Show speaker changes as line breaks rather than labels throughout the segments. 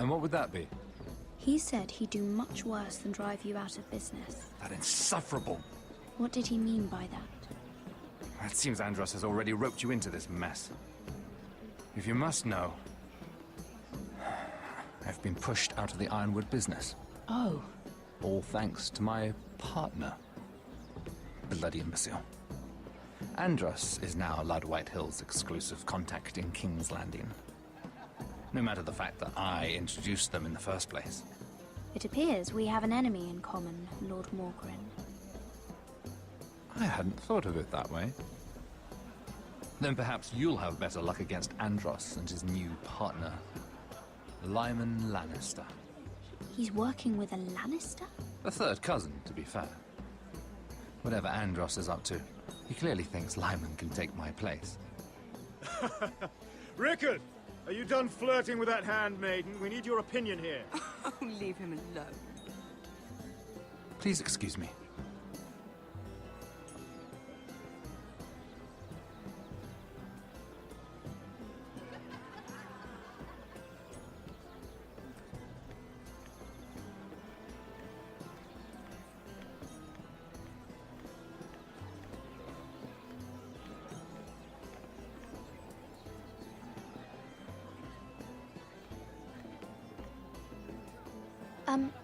And what would that be?
He said he'd do much worse than drive you out of business.
That insufferable!
What did he mean by that?
It seems Andros has already roped you into this mess. If you must know, I've been pushed out of the ironwood business.
Oh.
All thanks to my partner. Bloody imbecile. Andros is now Lud Whitehill's exclusive contact in King's Landing. No matter the fact that I introduced them in the first place.
It appears we have an enemy in common, Lord Morgrin.
I hadn't thought of it that way. Then perhaps you'll have better luck against Andros and his new partner, Lyman Lannister.
He's working with a Lannister?
A third cousin, to be fair. Whatever Andros is up to, he clearly thinks Lyman can take my place.
Rickard! Are you done flirting with that handmaiden? We need your opinion here.
Oh, leave him alone.
Please excuse me.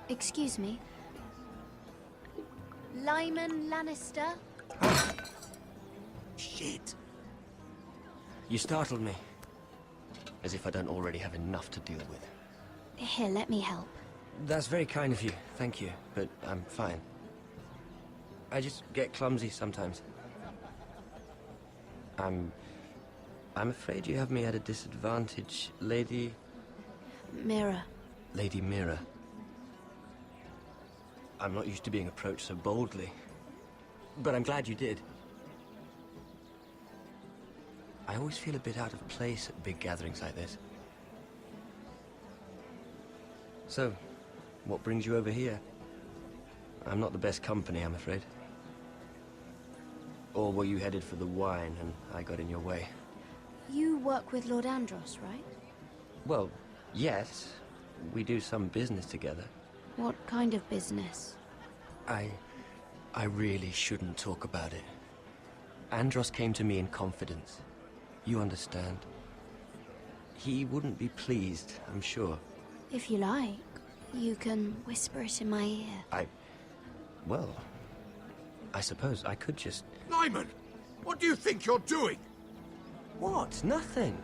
Excuse me. Lyman Lannister?
Shit. You startled me. As if I don't already have enough to deal with.
Here, let me help.
That's very kind of you, thank you, but I'm fine. I just get clumsy sometimes. I'm afraid you have me at a disadvantage, Lady...
Mira.
Lady Mira. I'm not used to being approached so boldly, but I'm glad you did. I always feel a bit out of place at big gatherings like this. So, what brings you over here? I'm not the best company, I'm afraid. Or were you headed for the wine and I got in your way?
You work with Lord Andros, right?
Well, yes. We do some business together.
What kind of business?
I really shouldn't talk about it. Andros came to me in confidence. You understand? He wouldn't be pleased, I'm sure.
If you like, you can whisper it in my ear.
Well, I suppose I could just...
Lyman! What do you think you're doing?
What? Nothing.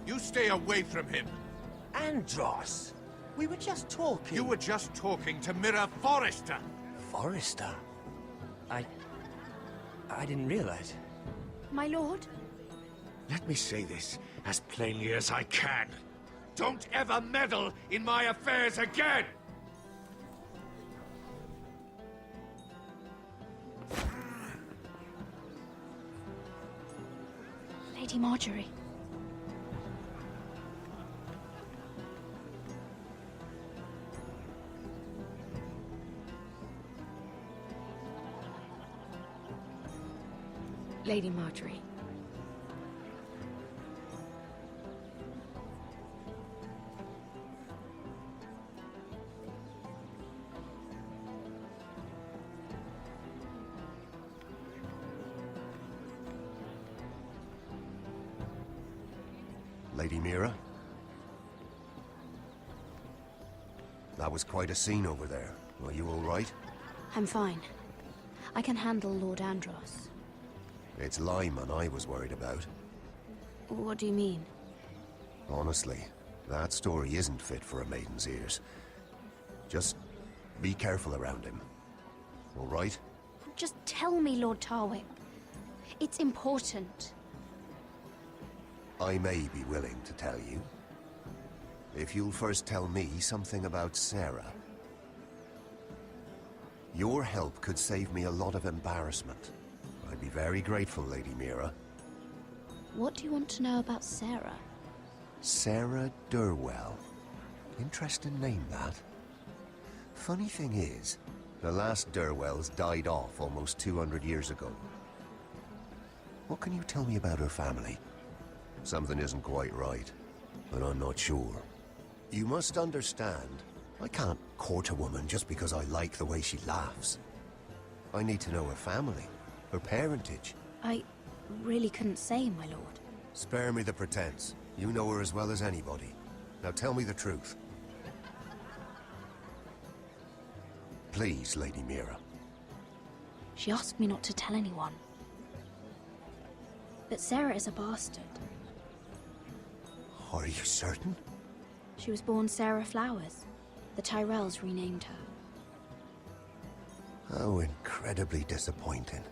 You stay away from him.
Andros! We were just talking.
You were just talking to Mira Forrester.
Forrester? I didn't realize.
My lord?
Let me say this as plainly as I can. Don't ever meddle in my affairs again!
Lady Marjorie.
Lady Marjorie.
Lady Mira? That was quite a scene over there. Are you all right?
I'm fine. I can handle Lord Andros.
It's Lyman I was worried about.
What do you mean?
Honestly, that story isn't fit for a maiden's ears. Just be careful around him. All right?
Just tell me, Lord Tarwick. It's important.
I may be willing to tell you. If you'll first tell me something about Sarah. Your help could save me a lot of embarrassment. I'd be very grateful, Lady Mira.
What do you want to know about Sarah?
Sarah Durwell. Interesting name, that. Funny thing is, the last Durwells died off almost 200 years ago. What can you tell me about her family? Something isn't quite right, but I'm not sure. You must understand, I can't court a woman just because I like the way she laughs. I need to know her family, her parentage.
I really couldn't say, my lord.
Spare me the pretense. You know her as well as anybody. Now tell me the truth. Please, Lady Mira.
She asked me not to tell anyone. But Sarah is a bastard.
Are you certain?
She was born Sarah Flowers. The Tyrells renamed her.
How incredibly disappointing.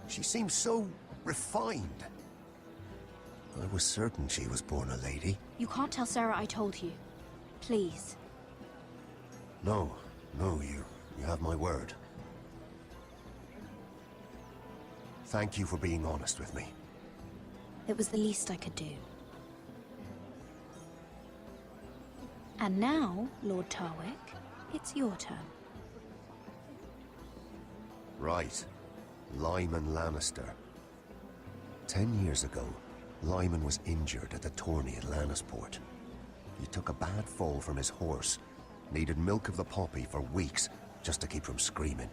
She seems so refined. I was certain she was born a lady.
You can't tell Sarah I told you. Please.
No, you have my word. Thank you for being honest with me.
It was the least I could do. And now, Lord Tarwick, it's your turn.
Right. Lyman Lannister. 10 years ago, Lyman was injured at the tourney at Lannisport. He took a bad fall from his horse, needed milk of the poppy for weeks just to keep from screaming.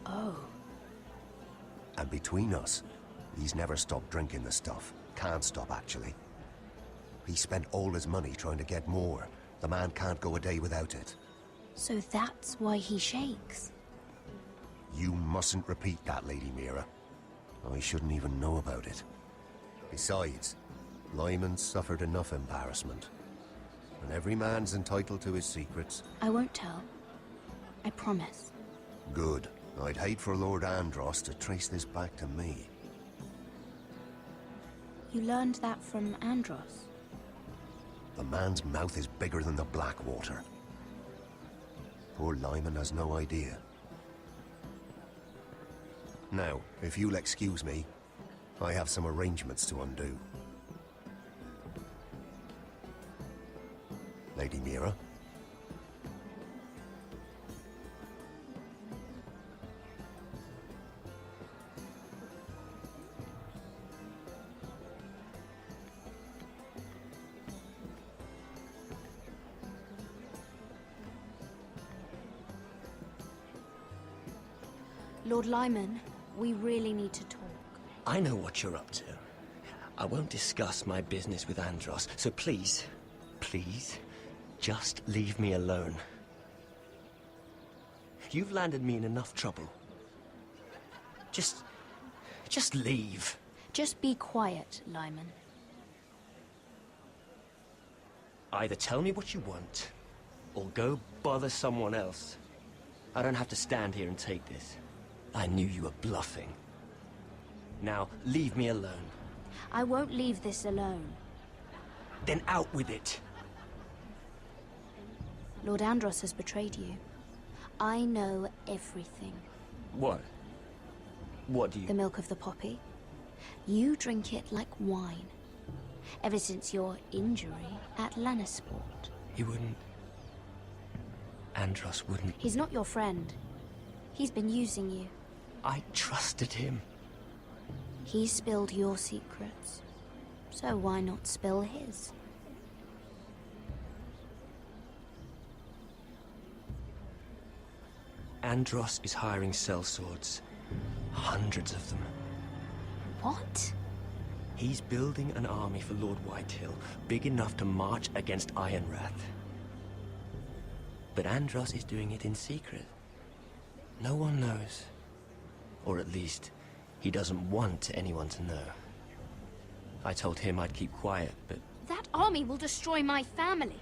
Oh.
And between us, he's never stopped drinking the stuff. Can't stop, actually. He spent all his money trying to get more. The man can't go a day without it.
So that's why he shakes.
You mustn't repeat that, Lady Mira. I shouldn't even know about it. Besides, Lyman suffered enough embarrassment. And every man's entitled to his secrets.
I won't tell. I promise.
Good. I'd hate for Lord Andros to trace this back to me.
You learned that from Andros?
The man's mouth is bigger than the Blackwater. Poor Lyman has no idea. Now, if you'll excuse me, I have some arrangements to undo. Lady Mira?
Lord Lyman, we really need to talk.
I know what you're up to. I won't discuss my business with Andros, so please, just leave me alone. You've landed me in enough trouble. Just leave.
Just be quiet, Lyman.
Either tell me what you want, or go bother someone else. I don't have to stand here and take this. I knew you were bluffing. Now, leave me alone.
I won't leave this alone.
Then out with it.
Lord Andros has betrayed you. I know everything.
What? What do you...
The milk of the poppy. You drink it like wine. Ever since your injury at Lannisport.
He wouldn't... Andros wouldn't...
He's not your friend. He's been using you.
I trusted him.
He spilled your secrets. So why not spill his?
Andros is hiring sellswords. Hundreds of them.
What?
He's building an army for Lord Whitehill, big enough to march against Ironrath. But Andros is doing it in secret. No one knows. Or at least, he doesn't want anyone to know. I told him I'd keep quiet, but...
That army will destroy my family.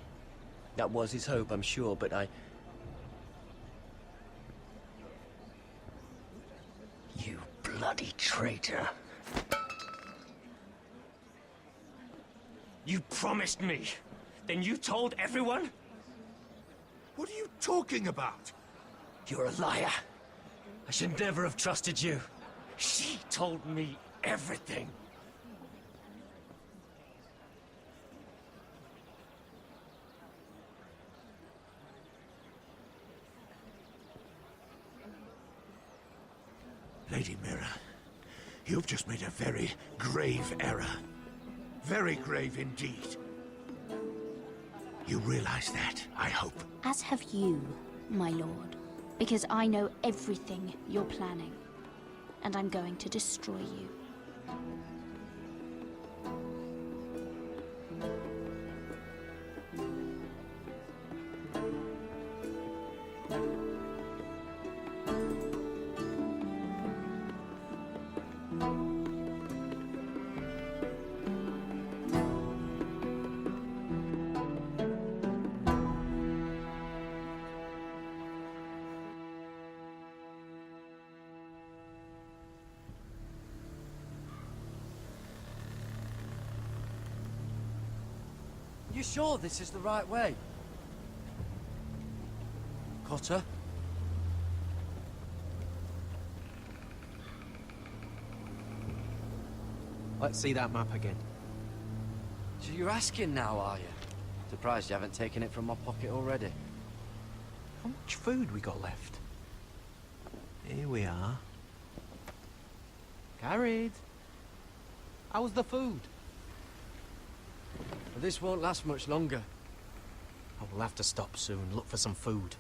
That was his hope, I'm sure, but I... You bloody traitor. You promised me. Then you told everyone?
What are you talking about?
You're a liar. I should never have trusted you. She told me everything.
Lady Mira, you've just made a very grave error. Very grave indeed. You realize that, I hope.
As have you, my lord. Because I know everything you're planning. And I'm going to destroy you.
You sure this is the right way? Cotter?
Let's see that map again.
So you're asking now, are you? Surprised you haven't taken it from my pocket already.
How much food we got left? Here we are. Carried. How's the food?
But this won't last much longer.
I will have to stop soon, look for some food.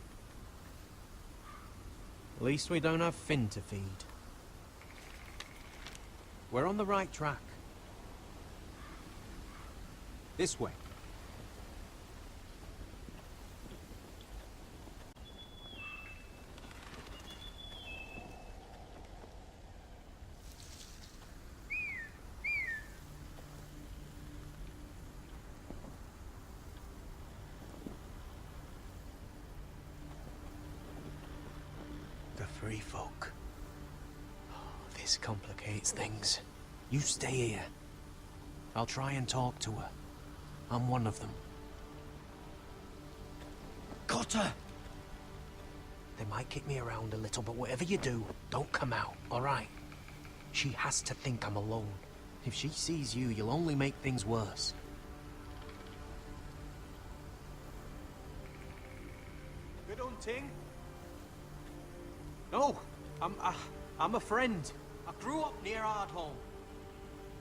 At least we don't have Finn to feed. We're on the right track. This way. The free folk. Oh, this complicates things. You stay here. I'll try and talk to her. I'm one of them.
Cotter!
They might kick me around a little, but whatever you do, don't come out, alright? She has to think I'm alone. If she sees you, you'll only make things worse. Good hunting. No, I'm a friend. I grew up near Ardholm.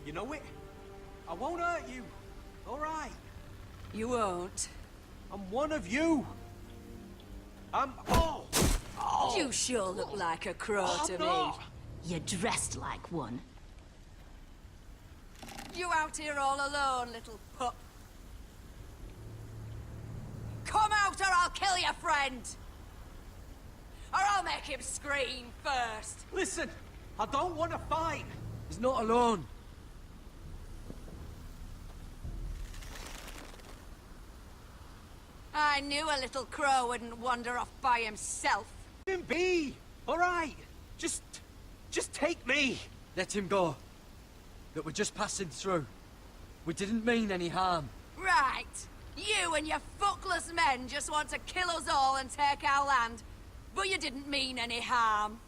You know it? I won't hurt you. All right.
You won't.
I'm one of you. Oh!
You sure look like a crow to me.
You're dressed like one.
You out here all alone, little pup? Come out or I'll kill your friend! Or I'll make him scream first!
Listen, I don't want to fight.
He's not alone.
I knew a little crow wouldn't wander off by himself.
Let him be. All right. Just take me.
Let him go. That we're just passing through. We didn't mean any harm.
Right. You and your fuckless men just want to kill us all and take our land. But you didn't mean any harm.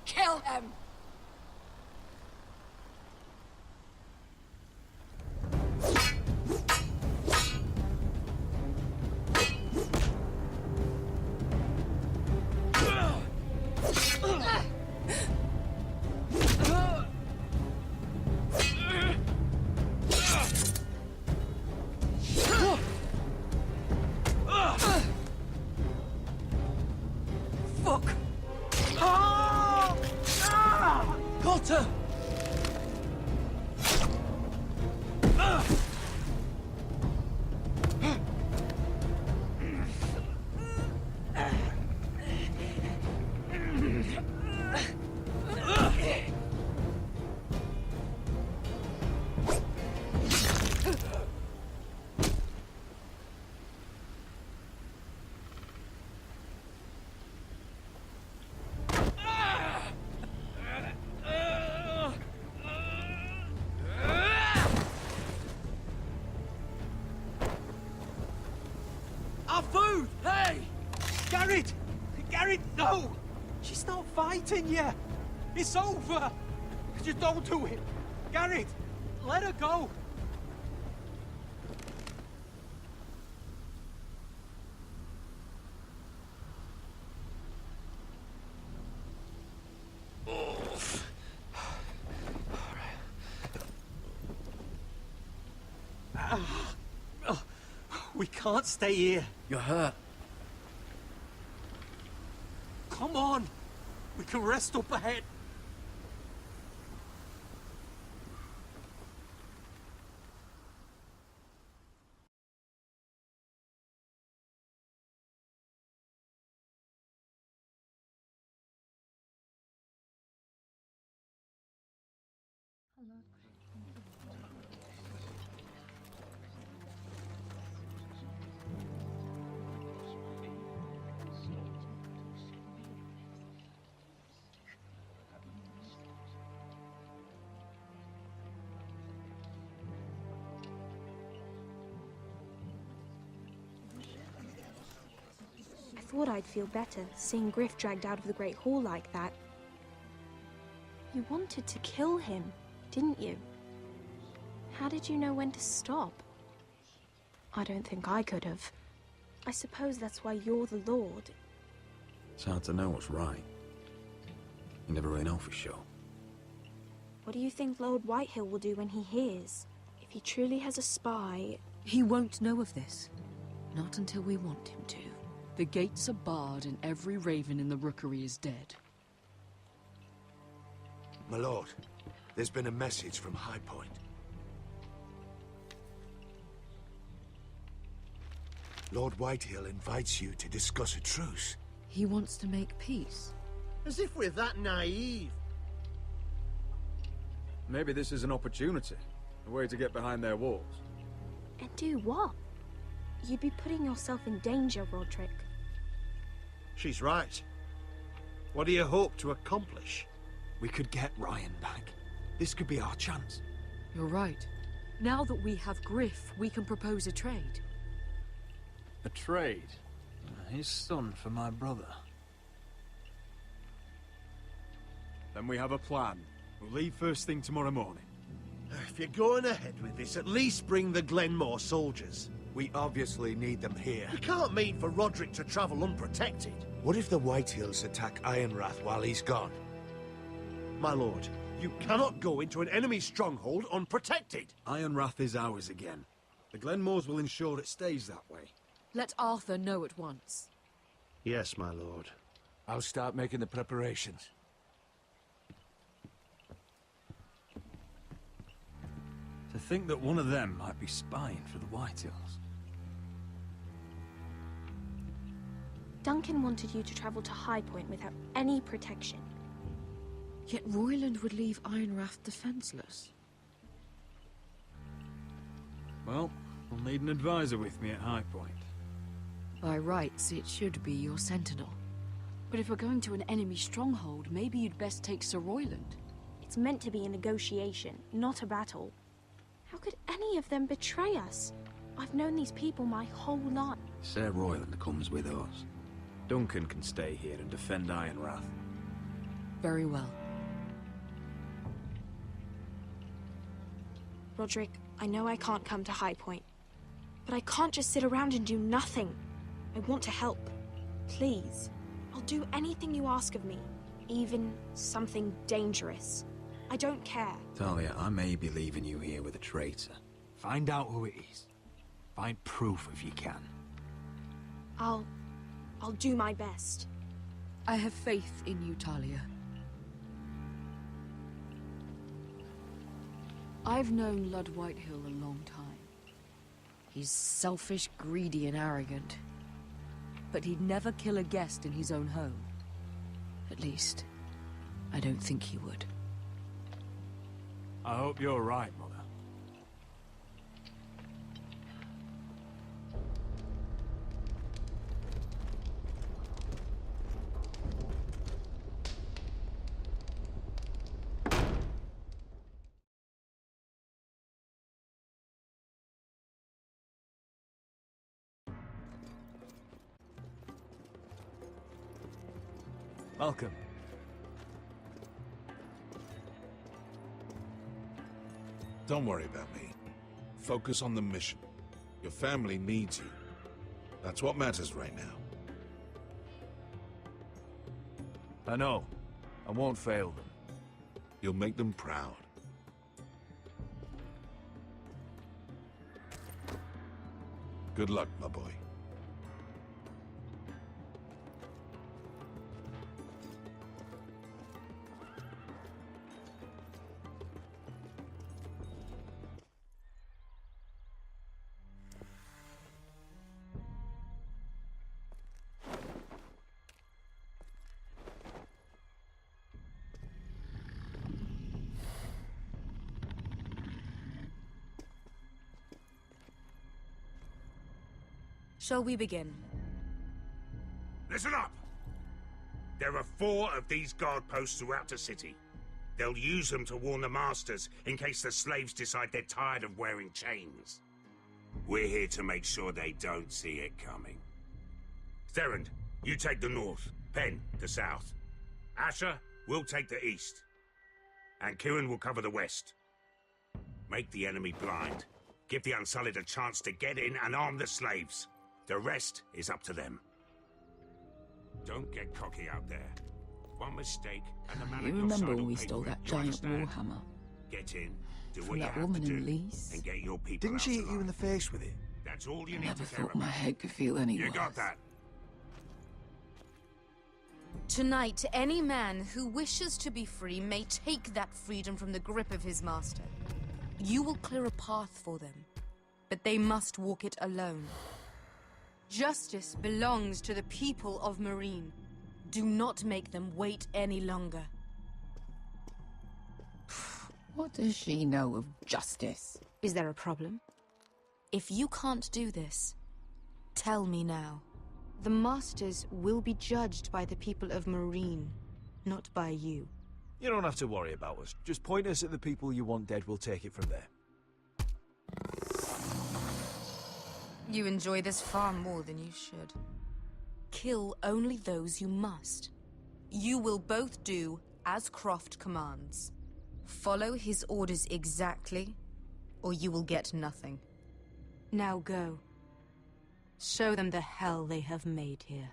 Kill him! Fuck!
Cotter!
Our food! Hey! Garrett! Garrett, no! She's not fighting you! It's over! Just don't do it! Garrett! Let her go! can't stay here.
You're hurt.
Come on. We can rest up ahead.
I thought I'd feel better seeing Griff dragged out of the Great Hall like that. You wanted to kill him, didn't you? How did you know when to stop? I don't think I could have. I suppose that's why you're the Lord.
It's hard to know what's right. You never really know for sure.
What do you think Lord Whitehill will do when he hears? If he truly has a spy...
He won't know of this. Not until we want him to. The gates are barred and every raven in the rookery is dead.
My lord, there's been a message from High Point. Lord Whitehill invites you to discuss a truce.
He wants to make peace.
As if we're that naive.
Maybe this is an opportunity. A way to get behind their walls.
And do what? You'd be putting yourself in danger, Roderick.
She's right. What do you hope to accomplish?
We could get Ryan back. This could be our chance.
You're right. Now that we have Griff, we can propose a trade.
A trade? His son for my brother. Then we have a plan. We'll leave first thing tomorrow morning.
If you're going ahead with this, at least bring the Glenmore soldiers.
We obviously need them here.
You can't mean for Roderick to travel unprotected.
What if the Whitehills attack Ironrath while he's gone?
My lord, you cannot go into an enemy stronghold unprotected.
Ironrath is ours again. The Glenmores will ensure it stays that way.
Let Arthur know at once.
Yes, my lord.
I'll start making the preparations.
To think that one of them might be spying for the Whitehills.
Duncan wanted you to travel to High Point without any protection.
Yet Royland would leave Ironrath defenseless.
Well, I'll need an advisor with me at High Point.
By rights, it should be your sentinel. But if we're going to an enemy stronghold, maybe you'd best take Sir Royland.
It's meant to be a negotiation, not a battle. How could any of them betray us? I've known these people my whole life.
Sir Royland comes with us. Duncan can stay here and defend Ironrath.
Very well.
Roderick, I know I can't come to High Point, but I can't just sit around and do nothing. I want to help. Please. I'll do anything you ask of me, even something dangerous. I don't care.
Talia, I may be leaving you here with a traitor. Find out who it is. Find proof if you can.
I'll do my best.
I have faith in you, Talia. I've known Lord Whitehill a long time. He's selfish, greedy, and arrogant. But he'd never kill a guest in his own home. At least, I don't think he would.
I hope you're right, Mother. Welcome.
Don't worry about me. Focus on the mission. Your family needs you. That's what matters right now.
I know. I won't fail them.
You'll make them proud. Good luck, my boy.
Shall we begin?
Listen up! There are 4 of these guard posts throughout the city. They'll use them to warn the masters in case the slaves decide they're tired of wearing chains. We're here to make sure they don't see it coming. Therend, you take the north. Penn, the south. Asher, we'll take the east. And Kieran will cover the west. Make the enemy blind. Give the Unsullied a chance to get in and arm the slaves. The rest is up to them. Don't get cocky out there. One mistake and the man
You
at your
remember
side
when
will
we
pay
stole
for it.
that
You
giant
understand?
warhammer?
Get in, do
From
what you
that
have
woman
to
in
do,
Lease?
and get your people
Didn't
out
she hit you
alive.
in the face with it?
That's all you
I
need
never
to care
thought my
about.
head could feel any
You
worse.
got that?
Tonight, any man who wishes to be free may take that freedom from the grip of his master. You will clear a path for them, but they must walk it alone. Justice belongs to the people of Marine. Do not make them wait any longer.
What does she know of justice?
Is there a problem? If you can't do this, tell me now. The Masters will be judged by the people of Marine, not by you.
You don't have to worry about us. Just point us at the people you want dead, we'll take it from there.
You enjoy this far more than you should. Kill only those you must. You will both do as Croft commands. Follow his orders exactly, or you will get nothing. Now go. Show them the hell they have made here.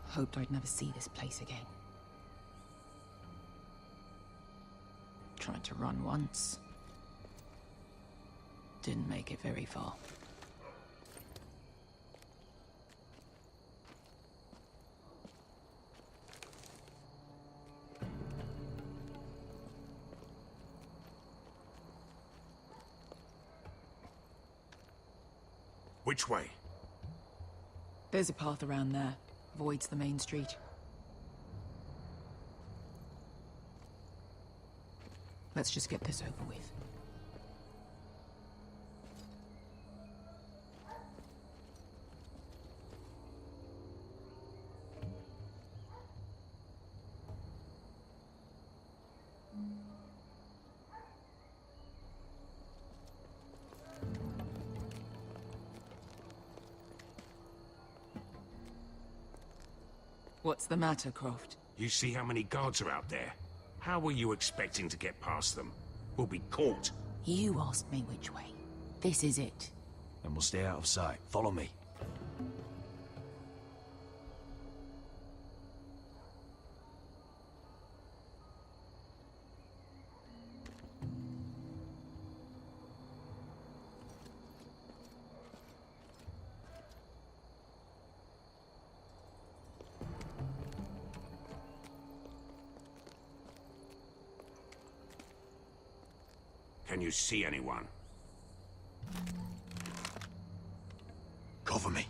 Hoped I'd never see this place again. Tried to run once. Didn't make it very far.
Which way?
There's a path around there. Avoids the main street. Let's just get this over with. What's the matter, Croft?
You see how many guards are out there? How were you expecting to get past them? We'll be caught.
You asked me which way. This is it.
And we'll stay out of sight. Follow me.
Can you see anyone?
Cover me.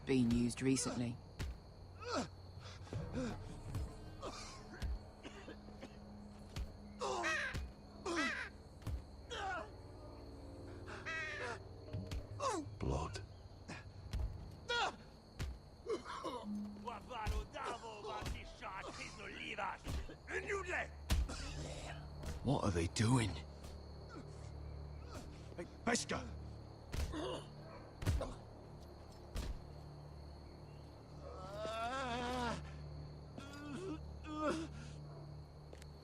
Been used recently.
Blood.
What are they doing?
Hey, Pesca!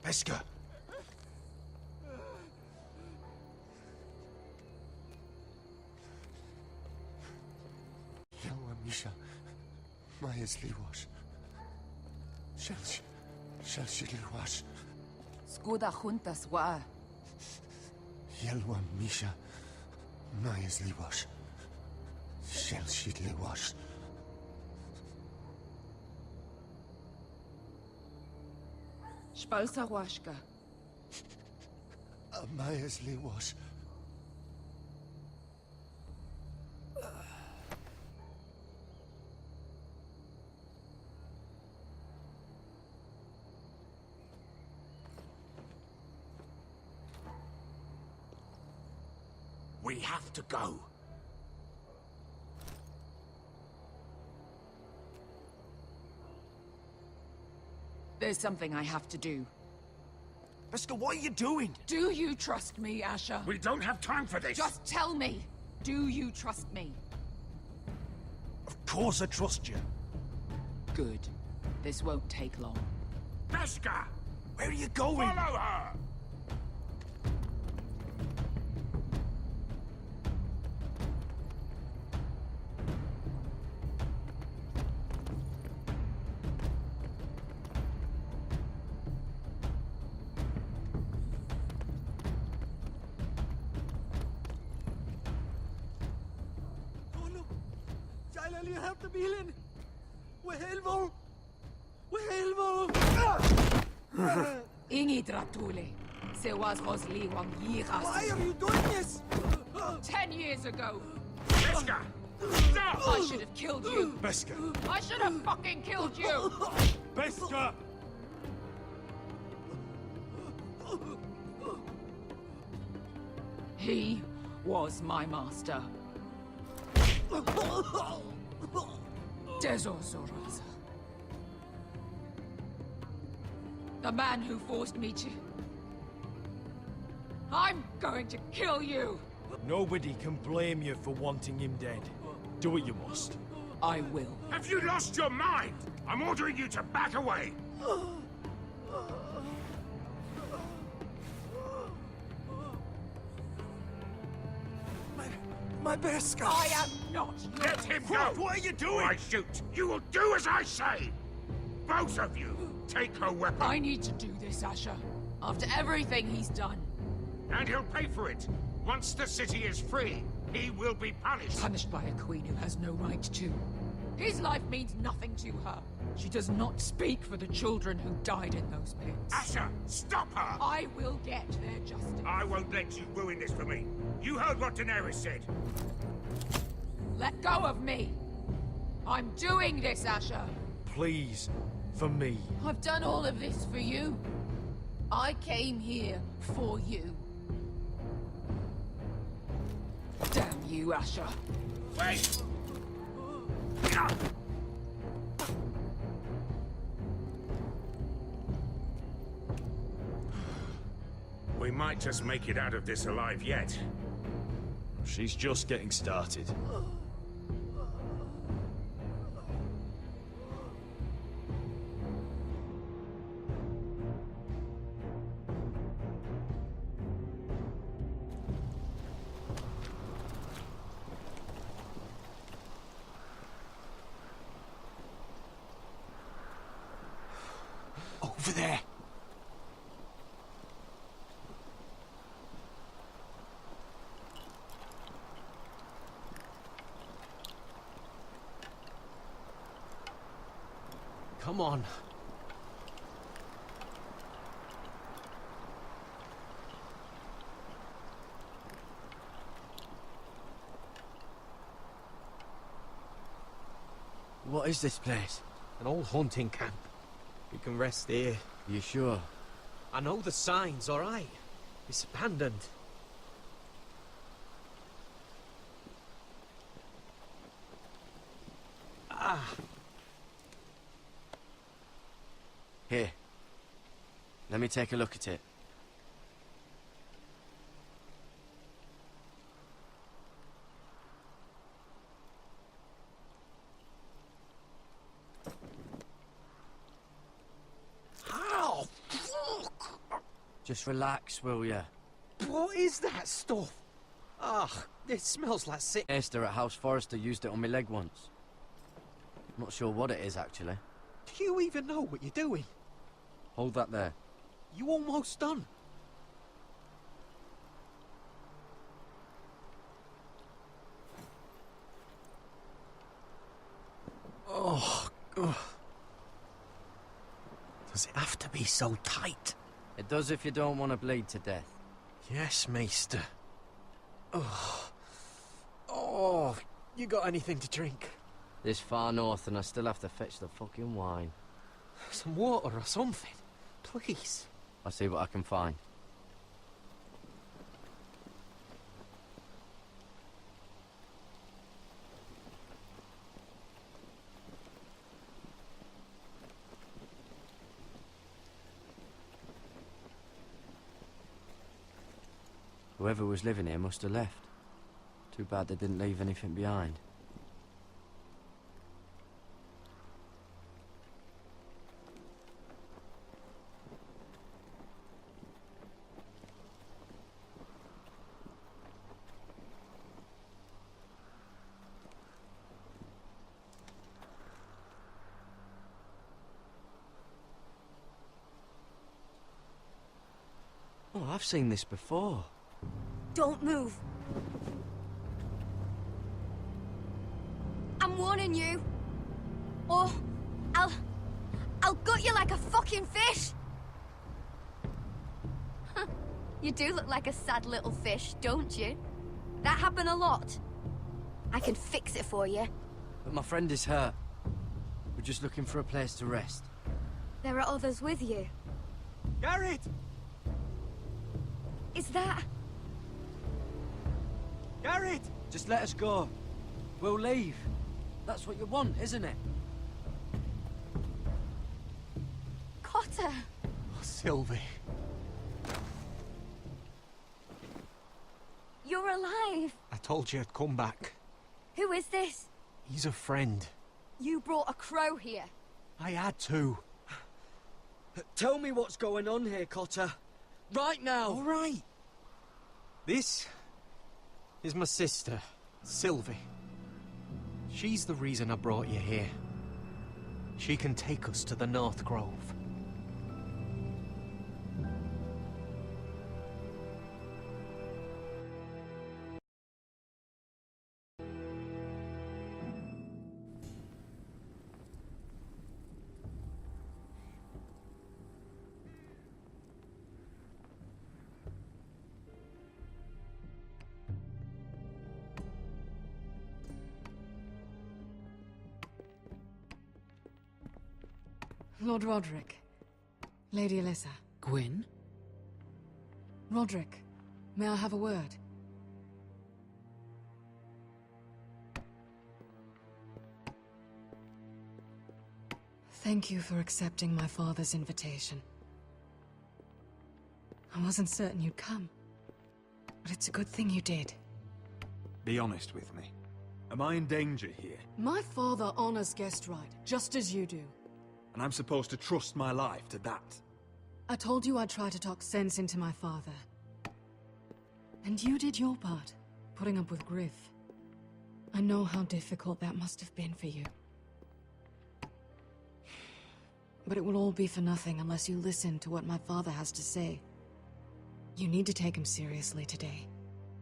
Pesca!
Yelwa Misha. Majes Liwash. Shelshi Liwash.
Skuda juntas wa.
Yelwa Misha. Majes Liwash. Shelshi Liwash.
Spalsa washka.
Majes Liwash.
We have to go.
There's something I have to do.
Pesca, what are you doing?
Do you trust me, Asher?
We don't have time for this.
Just tell me. Do you trust me?
Of course I trust you.
Good. This won't take long.
Pesca!
Where are you going?
Follow her!
Bilen! Wehelvo! Wehelvo!
Ingi Dratule. Se was Rosli Wang Yiras.
Why are you doing this?
10 years ago.
Pesca! Stop!
I should have killed you.
Pesca!
I should have fucking killed you.
Pesca!
He was my master. Dezozoraza. The man who forced me to... I'm going to kill you!
Nobody can blame you for wanting him dead. Do what you must.
I will.
Have you lost your mind? I'm ordering you to back away!
My Pesca!
I am not.
Let him go!
What are you doing?
Or I shoot! You will do as I say! Both of you, take her weapon!
I need to do this, Asher. After everything he's done.
And he'll pay for it! Once the city is free, he will be punished!
Punished by a queen who has no right to. His life means nothing to her. She does not speak for the children who died in those pits.
Asher, stop her!
I will get their justice.
I won't let you ruin this for me. You heard what Daenerys said.
Let go of me! I'm doing this, Asher!
Please, for me.
I've done all of this for you. I came here for you. Damn you, Asher.
Wait! We might just make it out of this alive yet.
She's just getting started. Over there! Come on.
What is this place?
An old hunting camp. We can rest here.
You sure?
I know the signs, all right? It's abandoned.
Here. Let me take a look at it.
How? Fuck!
Just relax, will ya?
What is that stuff? Ugh, it smells like sick.
Esther at House Forrester used it on my leg once. Not sure what it is, actually.
Do you even know what you're doing?
Hold that there.
You almost done. Oh, ugh. Does it have to be so tight?
It does if you don't want to bleed to death.
Yes, Maester. Oh. Oh, you got anything to drink?
This far north and I still have to fetch the fucking wine.
Some water or something, please.
I'll see what I can find. Whoever was living here must have left. Too bad they didn't leave anything behind. Oh, I've seen this before.
Don't move. I'm warning you. Or I'll gut you like a fucking fish. You do look like a sad little fish, don't you? That happen a lot. I can fix it for you.
But my friend is hurt. We're just looking for a place to rest.
There are others with you.
Garrett!
Is that...
Garrett!
Just let us go. We'll leave. That's what you want, isn't it?
Cotter?
Oh, Sylvie.
You're alive.
I told you I'd come back.
Who is this?
He's a friend.
You brought a crow here.
I had to.
Tell me what's going on here, Cotter. Right now!
All right. This is my sister, Sylvie. She's the reason I brought you here. She can take us to the North Grove.
Lord Roderick. Lady Alyssa.
Gwyn?
Roderick, may I have a word? Thank you for accepting my father's invitation. I wasn't certain you'd come, but it's a good thing you did.
Be honest with me. Am I in danger here?
My father honors guest right, just as you do.
And I'm supposed to trust my life to that?
I told you I'd try to talk sense into my father. And you did your part, putting up with Griff. I know how difficult that must have been for you. But it will all be for nothing unless you listen to what my father has to say. You need to take him seriously today,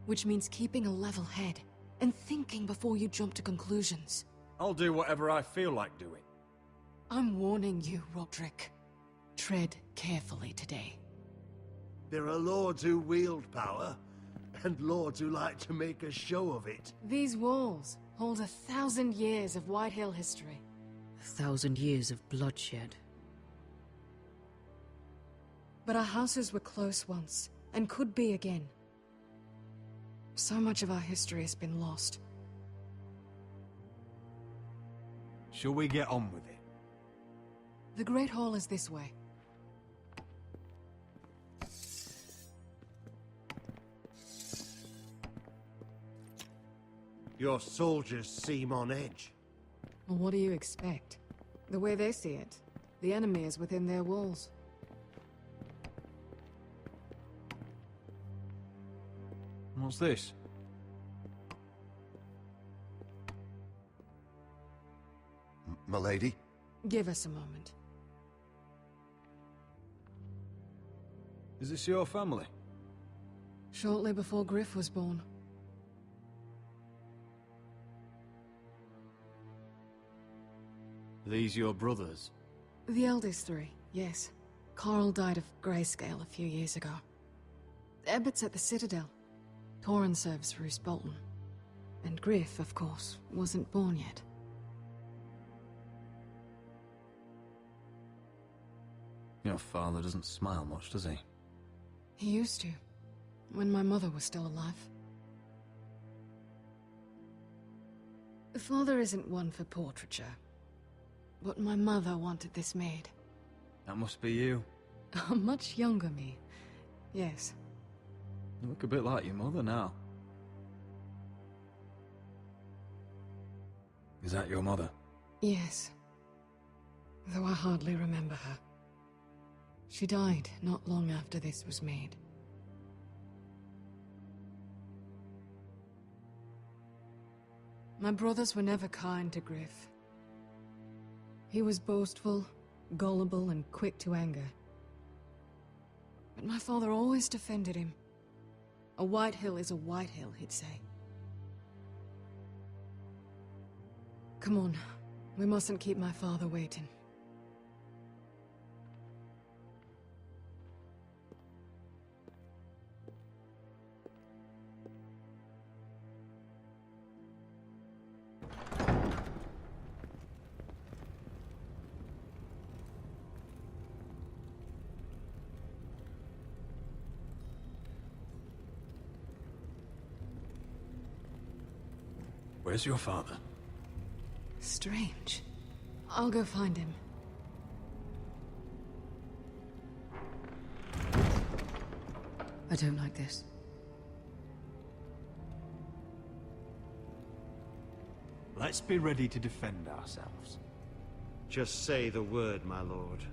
which means keeping a level head and thinking before you jump to conclusions.
I'll do whatever I feel like doing.
I'm warning you, Roderick. Tread carefully today.
There are lords who wield power, and lords who like to make a show of it.
These walls hold 1,000 years of Whitehill history.
1,000 years of bloodshed.
But our houses were close once, and could be again. So much of our history has been lost.
Shall we get on with it?
The Great Hall is this way.
Your soldiers seem on edge.
Well, what do you expect? The way they see it, the enemy is within their walls.
What's this?
Milady?
Give us a moment.
Is this your family?
Shortly before Griff was born.
These your brothers?
The eldest three, yes. Carl died of grayscale a few years ago. Ebbett's at the Citadel. Torrin serves Roose Bolton. And Griff, of course, wasn't born yet.
Your father doesn't smile much, does he?
He used to, when my mother was still alive. Father isn't one for portraiture, but my mother wanted this made.
That must be you.
A much younger me, yes.
You look a bit like your mother now. Is that your mother?
Yes. Though I hardly remember her. She died not long after this was made. My brothers were never kind to Griff. He was boastful, gullible, and quick to anger. But my father always defended him. A White Hill is a White Hill, he'd say. Come on, we mustn't keep my father waiting.
Where's your father?
Strange. I'll go find him.
I don't like this.
Let's be ready to defend ourselves.
Just say the word, my lord.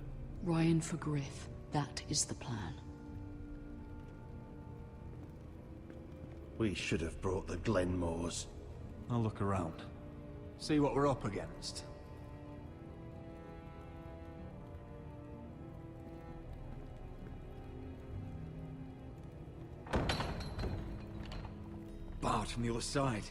Ryan for Griff. That is the plan.
We should have brought the Glenmores.
I'll look around. See what we're up against. Barred from the other side.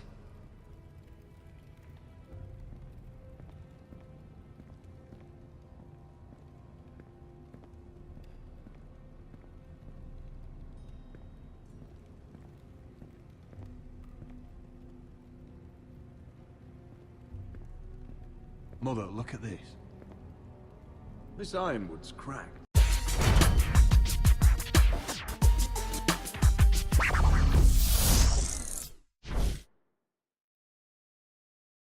Mother, look at this. This ironwood's cracked.